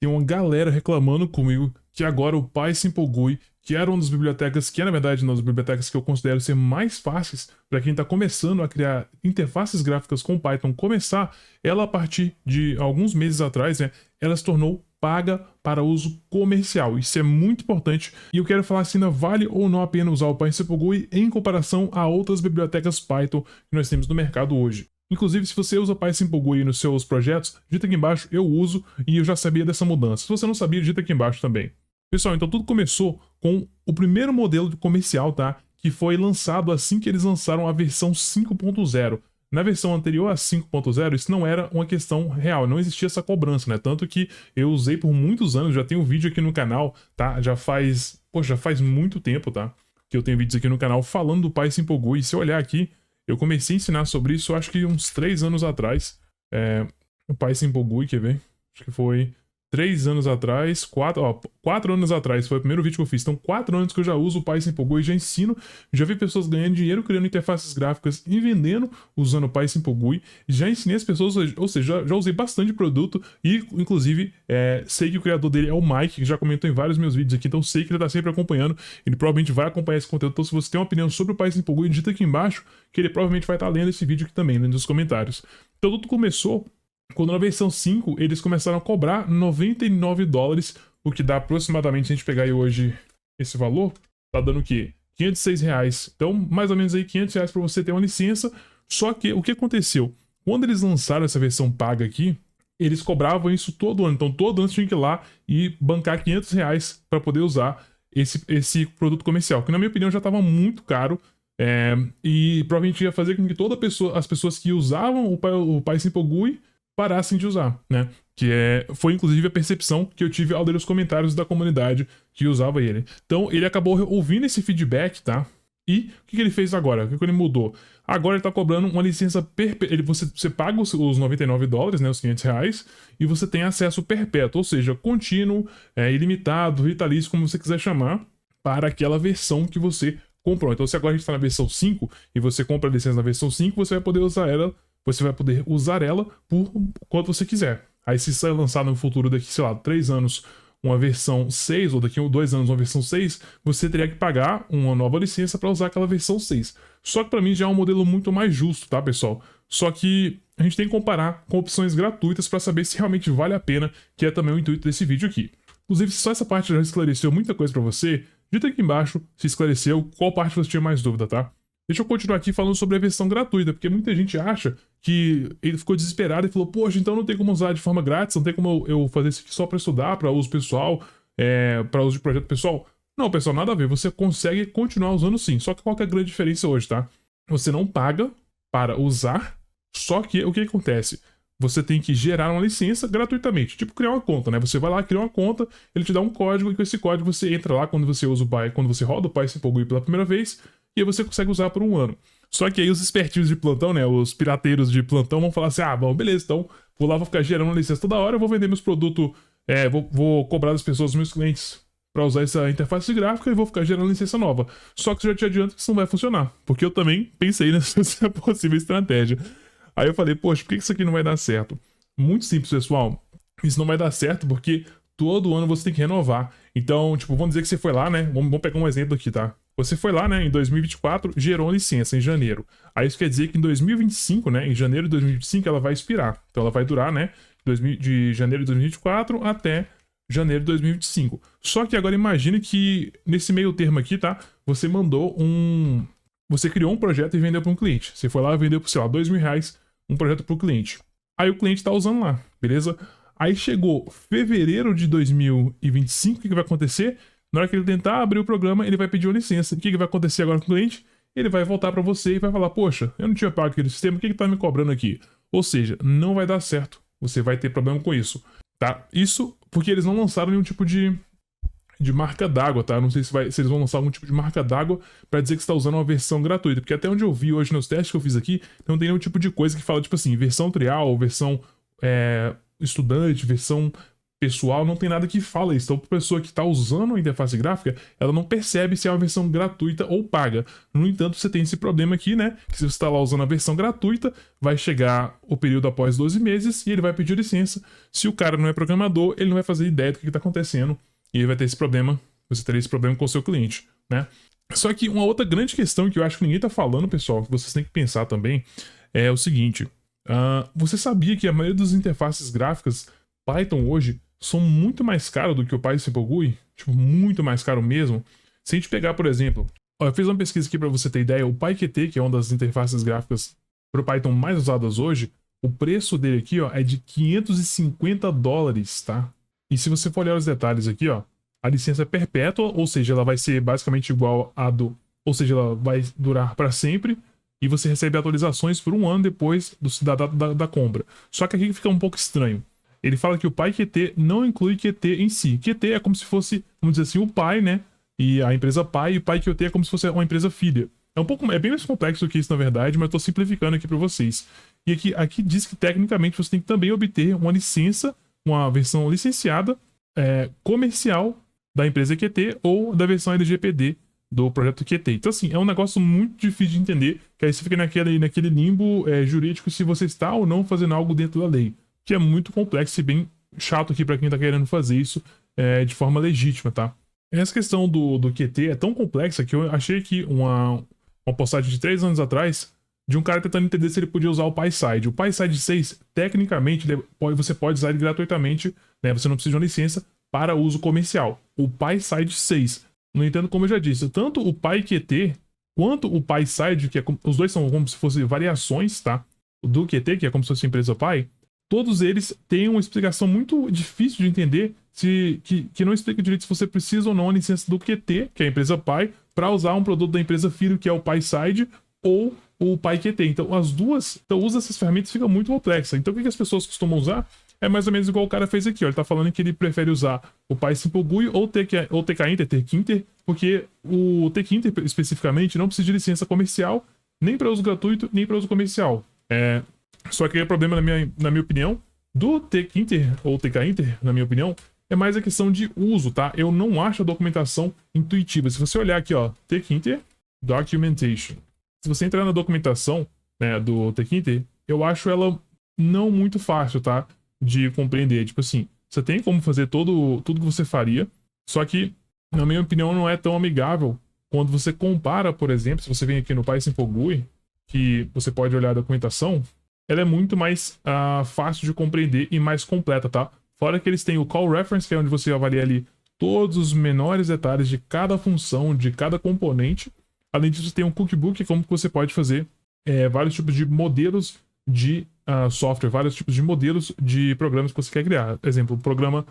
tem uma galera reclamando comigo que agora o PySimple que era uma das bibliotecas, que é na verdade uma das bibliotecas que eu considero ser mais fáceis para quem está começando a criar interfaces gráficas com Python começar, ela a partir de alguns meses atrás, né, ela se tornou paga para uso comercial. Isso é muito importante e eu quero falar se ainda vale ou não a pena usar o PySimple em comparação a outras bibliotecas Python que nós temos no mercado hoje. Inclusive, se você usa PySimple nos seus projetos, digita aqui embaixo, eu uso e eu já sabia dessa mudança. Se você não sabia, digita aqui embaixo também. Pessoal, então tudo começou com o primeiro modelo comercial, tá? Que foi lançado assim que eles lançaram a versão 5.0. Na versão anterior a 5.0, isso não era uma questão real, não existia essa cobrança, né? Tanto que eu usei por muitos anos, já tenho vídeo aqui no canal, tá? Já faz muito tempo, tá? Que eu tenho vídeos aqui no canal falando do PySimple e se eu olhar aqui, eu comecei a ensinar sobre isso, acho que uns 3 anos atrás. O PySimple quer ver? Acho que foi 3 anos atrás, 4 anos atrás, foi o primeiro vídeo que eu fiz. Então, 4 anos que eu já uso o PySimple e já ensino. Já vi pessoas ganhando dinheiro criando interfaces gráficas e vendendo usando o PySimple. Já ensinei as pessoas, ou seja, já usei bastante produto e, inclusive, sei que o criador dele é o Mike, que já comentou em vários meus vídeos aqui, então sei que ele tá sempre acompanhando. Ele provavelmente vai acompanhar esse conteúdo. Então, se você tem uma opinião sobre o PySimple, digita aqui embaixo, que ele provavelmente vai estar lendo esse vídeo aqui também, nos comentários. Então, tudo começou quando na versão 5 eles começaram a cobrar $99, o que dá aproximadamente, se a gente pegar aí hoje esse valor, tá dando o quê? R$506. Então, mais ou menos aí R$500 para você ter uma licença. Só que o que aconteceu? Quando eles lançaram essa versão paga aqui, eles cobravam isso todo ano. Então, todo ano você tinha que ir lá e bancar R$500 para poder usar esse produto comercial, que na minha opinião já estava muito caro. E provavelmente ia fazer com que as pessoas que usavam o PySimple parassem de usar, né? Foi inclusive a percepção que eu tive ao ler os comentários da comunidade que usava ele. Então ele acabou ouvindo esse feedback, tá? E o que ele fez agora? O que ele mudou? Agora ele tá cobrando uma licença perpétua. Você paga os $99, né? Os R$500, e você tem acesso perpétuo, ou seja, contínuo, ilimitado, vitalício, como você quiser chamar, para aquela versão que você comprou. Então, se agora a gente está na versão 5 e você compra a licença na versão 5, você vai poder usar ela por quanto você quiser. Aí se sair lançar no futuro daqui, sei lá, 3 anos uma versão 6, ou daqui a 2 anos uma versão 6, você teria que pagar uma nova licença para usar aquela versão 6. Só que para mim já é um modelo muito mais justo, tá, pessoal? Só que a gente tem que comparar com opções gratuitas para saber se realmente vale a pena, que é também o intuito desse vídeo aqui. Inclusive, se só essa parte já esclareceu muita coisa para você, digita aqui embaixo se esclareceu, qual parte você tinha mais dúvida, tá? Deixa eu continuar aqui falando sobre a versão gratuita, porque muita gente acha que ele ficou desesperado e falou, poxa, então não tem como usar de forma grátis, não tem como eu fazer isso aqui só para estudar, para uso pessoal, para uso de projeto pessoal. Não, pessoal, nada a ver, você consegue continuar usando sim, só que qual que é a grande diferença hoje, tá? Você não paga para usar, só que o que acontece? Você tem que gerar uma licença gratuitamente, tipo criar uma conta, né? Você vai lá, cria uma conta, ele te dá um código e com esse código você entra lá quando você roda o PySimple pela primeira vez, e aí você consegue usar por um ano. Só que aí os espertinhos de plantão, né, os pirateiros de plantão vão falar assim, bom, beleza, então vou lá, vou ficar gerando uma licença toda hora, eu vou vender meus produtos, vou cobrar das pessoas, dos meus clientes, para usar essa interface gráfica e vou ficar gerando licença nova. Só que já te adianto que isso não vai funcionar, porque eu também pensei nessa possível estratégia. Aí eu falei, poxa, por que isso aqui não vai dar certo? Muito simples, pessoal. Isso não vai dar certo porque todo ano você tem que renovar. Então, tipo, vamos dizer que você foi lá, né? Vamos pegar um exemplo aqui, tá? Você foi lá, né, em 2024, gerou uma licença em janeiro. Aí isso quer dizer que em 2025, né, em janeiro de 2025, ela vai expirar. Então ela vai durar, né, de janeiro de 2024 até janeiro de 2025. Só que agora imagine que nesse meio termo aqui, tá, você criou um projeto e vendeu para um cliente. Você foi lá e vendeu por, sei lá, R$2.000 um projeto para o cliente. Aí o cliente tá usando lá, beleza? Aí chegou fevereiro de 2025, o que vai acontecer? Na hora que ele tentar abrir o programa, ele vai pedir uma licença. O que vai acontecer agora com o cliente? Ele vai voltar para você e vai falar, poxa, eu não tinha pago aquele sistema, o que tá me cobrando aqui? Ou seja, não vai dar certo. Você vai ter problema com isso, tá? Isso porque eles não lançaram nenhum tipo de marca d'água, tá? Não sei se eles vão lançar algum tipo de marca d'água para dizer que você está usando uma versão gratuita, porque até onde eu vi hoje nos testes que eu fiz aqui, não tem nenhum tipo de coisa que fala, tipo assim, versão trial, versão estudante, versão pessoal, não tem nada que fala isso. Então, a pessoa que está usando a interface gráfica, ela não percebe se é uma versão gratuita ou paga. No entanto, você tem esse problema aqui, né? Que se você está lá usando a versão gratuita, vai chegar o período após 12 meses e ele vai pedir licença. Se o cara não é programador, ele não vai fazer ideia do que está acontecendo e ele vai ter esse problema. Você teria esse problema com o seu cliente, né? Só que uma outra grande questão que eu acho que ninguém está falando, pessoal, que vocês têm que pensar também, é o seguinte. Você sabia que a maioria das interfaces gráficas Python hoje são muito mais caros do que o Python GUI? Tipo, muito mais caro mesmo. Se a gente pegar, por exemplo, eu fiz uma pesquisa aqui para você ter ideia, o PyQt, que é uma das interfaces gráficas para o Python mais usadas hoje, o preço dele aqui, ó, é de $550, tá? E se você for olhar os detalhes aqui, ó, a licença é perpétua, ou seja, ela vai ser basicamente igual a do... Ou seja, ela vai durar para sempre e você recebe atualizações por 1 ano depois da data da compra. Só que aqui fica um pouco estranho. Ele fala que o PyQt não inclui Qt em si. Qt é como se fosse, vamos dizer assim, o pai, né? E a empresa pai, e o PyQt é como se fosse uma empresa filha. É bem mais complexo do que isso, na verdade, mas eu estou simplificando aqui para vocês. E aqui diz que, tecnicamente, você tem que também obter uma licença, uma versão licenciada, comercial da empresa Qt ou da versão LGPD do projeto Qt. Então, assim, é um negócio muito difícil de entender, que aí você fica naquele limbo jurídico se você está ou não fazendo algo dentro da lei, que é muito complexo e bem chato aqui para quem tá querendo fazer isso de forma legítima, tá? Essa questão do Qt é tão complexa que eu achei que uma postagem de 3 anos atrás de um cara tentando entender se ele podia usar o PySide. O PySide 6, tecnicamente, você pode usar ele gratuitamente, né? Você não precisa de uma licença para uso comercial. O PySide 6. No entanto, como eu já disse, tanto o PyQt quanto o PySide, os dois são como se fossem variações, tá? Do Qt, que é como se fosse a empresa Py, todos eles têm uma explicação muito difícil de entender, que não explica direito se você precisa ou não a licença do Qt, que é a empresa Py, para usar um produto da empresa filho, que é o PySide, ou o PyQt. Então, as duas, usa essas ferramentas, fica muito complexa. Então, o que as pessoas costumam usar? É mais ou menos igual o cara fez aqui, ó. Ele tá falando que ele prefere usar o PySimple-GUI ou tkinter, porque o tkinter especificamente não precisa de licença comercial, nem para uso gratuito, nem para uso comercial. Só que o problema, na minha opinião, do tkinter ou tkinter, na minha opinião, é mais a questão de uso, tá? Eu não acho a documentação intuitiva. Se você olhar aqui, ó, tkinter documentation. Se você entrar na documentação, né, do tkinter, eu acho ela não muito fácil, tá? De compreender. Tipo assim, você tem como fazer tudo que você faria, só que, na minha opinião, não é tão amigável quando você compara, por exemplo, se você vem aqui no PySimple-GUI, que você pode olhar a documentação, ela é muito mais fácil de compreender e mais completa, tá? Fora que eles têm o Call Reference, que é onde você avalia ali todos os menores detalhes de cada função, de cada componente. Além disso, tem um cookbook, que é como você pode fazer vários tipos de modelos de software, vários tipos de modelos de programas que você quer criar. Por exemplo, um programa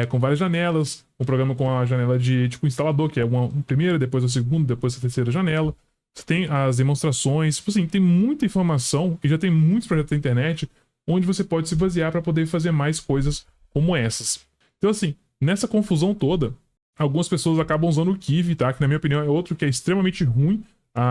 com várias janelas, um programa com a janela de tipo instalador, que é uma primeira, depois a segunda, depois a terceira janela. Você tem as demonstrações, tipo assim, tem muita informação e já tem muitos projetos na internet onde você pode se basear para poder fazer mais coisas como essas. Então, assim, nessa confusão toda, algumas pessoas acabam usando o Kivy, tá? Que na minha opinião é outro que é extremamente ruim.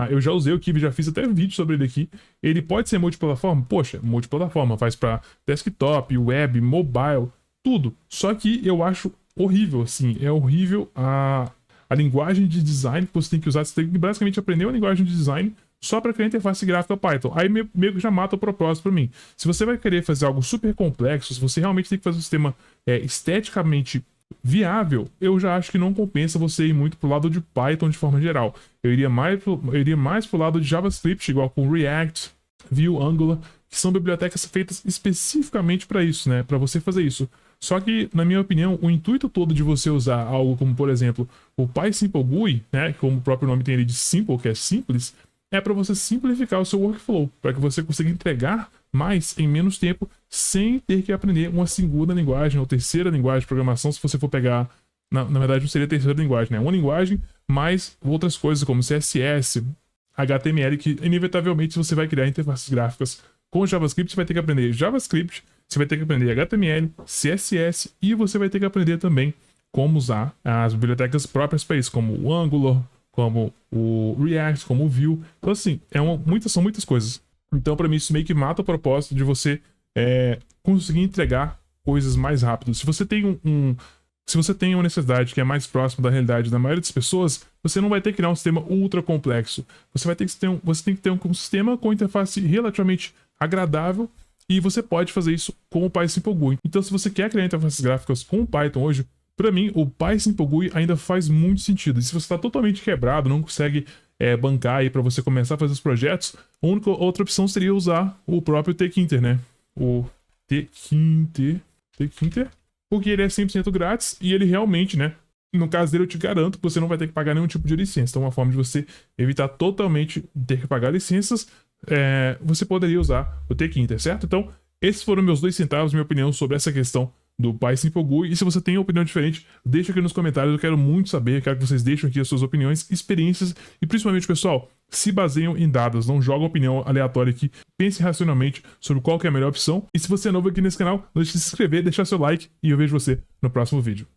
Eu já usei o Kivy, já fiz até vídeo sobre ele aqui. Ele pode ser multiplataforma? Poxa, multiplataforma. Faz para desktop, web, mobile, tudo. Só que eu acho horrível, assim. É horrível a linguagem de design que você tem que usar. Você tem que basicamente aprender uma linguagem de design só para criar interface gráfica Python. Aí meio que já mata o propósito para mim. Se você vai querer fazer algo super complexo, se você realmente tem que fazer um sistema esteticamente viável, eu já acho que não compensa você ir muito pro lado de Python de forma geral. Eu iria mais pro lado de JavaScript, igual com React, Vue, Angular, que são bibliotecas feitas especificamente para isso, né? Para você fazer isso. Só que, na minha opinião, o intuito todo de você usar algo como, por exemplo, o PySimple-GUI, né? Como o próprio nome tem ali de simple, que é simples, é para você simplificar o seu workflow, para que você consiga entregar mais em menos tempo, sem ter que aprender uma segunda linguagem ou terceira linguagem de programação, se você for pegar... Na verdade, não seria a terceira linguagem, né? Uma linguagem, mais outras coisas como CSS, HTML, que inevitavelmente você vai criar interfaces gráficas com JavaScript, você vai ter que aprender JavaScript, você vai ter que aprender HTML, CSS, e você vai ter que aprender também como usar as bibliotecas próprias para isso, como o Angular, como o React, como o Vue. Então, assim, são muitas coisas. Então, para mim, isso meio que mata o propósito de você conseguir entregar coisas mais rápido. Se você tem se você tem uma necessidade que é mais próxima da realidade da maioria das pessoas, você não vai ter que criar um sistema ultra complexo. Você vai ter que ter você tem que ter um sistema com interface relativamente agradável, e você pode fazer isso com o PySimple. Então, se você quer criar interfaces gráficas com o Python hoje, para mim, o PySimple ainda faz muito sentido. E se você está totalmente quebrado, não consegue bancar aí para você começar a fazer os projetos, a única outra opção seria usar o próprio Tkinter, né? O Tkinter, porque ele é 100% grátis e ele realmente, né? No caso dele, eu te garanto que você não vai ter que pagar nenhum tipo de licença. Então, uma forma de você evitar totalmente ter que pagar licenças, você poderia usar o Tkinter, certo? Então, esses foram meus 2 centavos, minha opinião sobre essa questão do PySimple. E se você tem uma opinião diferente, deixa aqui nos comentários, eu quero muito saber, quero que vocês deixem aqui as suas opiniões, experiências e principalmente, pessoal, se baseiam em dados, não jogam opinião aleatória aqui, pense racionalmente sobre qual que é a melhor opção. E se você é novo aqui nesse canal, não deixe de se inscrever, deixar seu like e eu vejo você no próximo vídeo.